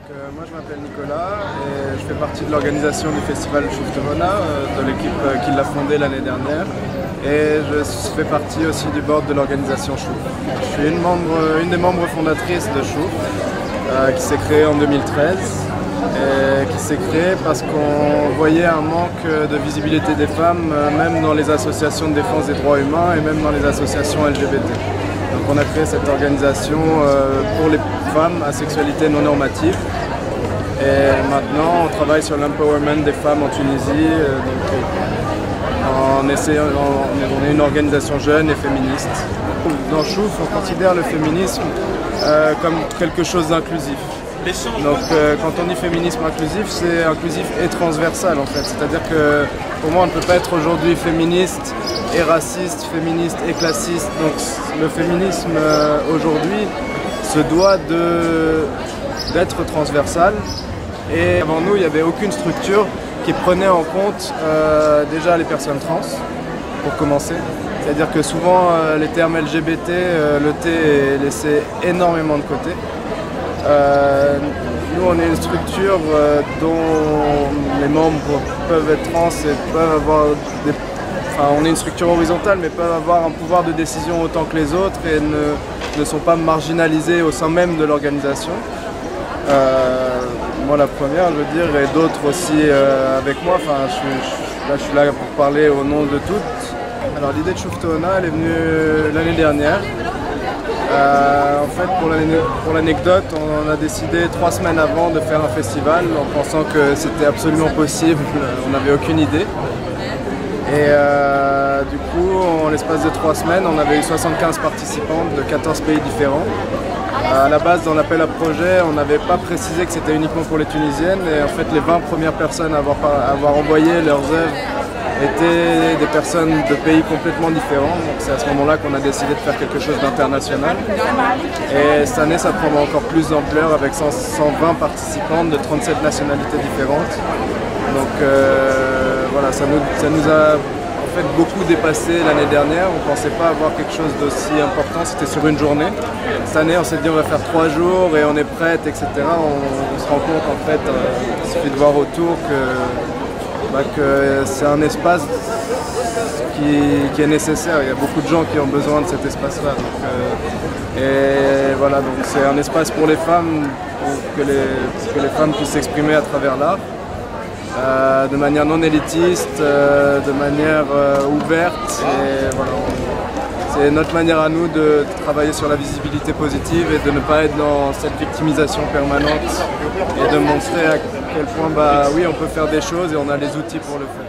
Moi je m'appelle Nicolas et je fais partie de l'organisation du festival Shuftovona, de l'équipe qui l'a fondé l'année dernière, et je fais partie aussi du board de l'organisation Chouf. Je suis une des membres fondatrices de Chouf, qui s'est créée en 2013 et qui s'est créée parce qu'on voyait un manque de visibilité des femmes, même dans les associations de défense des droits humains et même dans les associations LGBT. Donc on a créé cette organisation pour les femmes à sexualité non normative. Et maintenant, on travaille sur l'empowerment des femmes en Tunisie. On est une organisation jeune et féministe. Dans Chouf, on considère le féminisme comme quelque chose d'inclusif. Donc quand on dit féminisme inclusif, c'est inclusif et transversal en fait. C'est-à-dire que pour moi, on ne peut pas être aujourd'hui féministe et raciste, féministe et classiste. Donc le féminisme aujourd'hui se doit d'être transversal. Et avant nous, il n'y avait aucune structure qui prenait en compte déjà les personnes trans, pour commencer. C'est-à-dire que souvent, les termes LGBT, le T est laissé énormément de côté. Nous, on est une structure dont les membres peuvent être trans et peuvent avoir des... Enfin, on est une structure horizontale, mais peuvent avoir un pouvoir de décision autant que les autres et ne sont pas marginalisés au sein même de l'organisation. Moi la première, je veux dire, et d'autres aussi avec moi. Enfin, je suis là pour parler au nom de toutes. Alors l'idée de Shuftovona, elle est venue l'année dernière. En fait, pour l'anecdote, on a décidé 3 semaines avant de faire un festival en pensant que c'était absolument possible. On n'avait aucune idée. Et du coup, en l'espace de 3 semaines, on avait eu 75 participantes de 14 pays différents. À la base, dans l'appel à projet, on n'avait pas précisé que c'était uniquement pour les Tunisiennes. Et en fait, les 20 premières personnes à avoir envoyé leurs œuvres étaient des personnes de pays complètement différents. Donc c'est à ce moment-là qu'on a décidé de faire quelque chose d'international. Et cette année, ça prend encore plus d'ampleur avec 120 participantes de 37 nationalités différentes. Donc voilà, ça nous a en fait beaucoup dépassé l'année dernière. On ne pensait pas avoir quelque chose d'aussi important, c'était sur une journée. Cette année, on s'est dit on va faire 3 jours et on est prête, etc. On se rend compte en fait, il suffit de voir autour que c'est un espace qui est nécessaire. Il y a beaucoup de gens qui ont besoin de cet espace-là. Et voilà, donc c'est un espace pour les femmes, pour que les femmes puissent s'exprimer à travers l'art. De manière non élitiste, de manière ouverte. Et voilà, c'est notre manière à nous de travailler sur la visibilité positive et de ne pas être dans cette victimisation permanente et de montrer à quel point oui, on peut faire des choses et on a les outils pour le faire.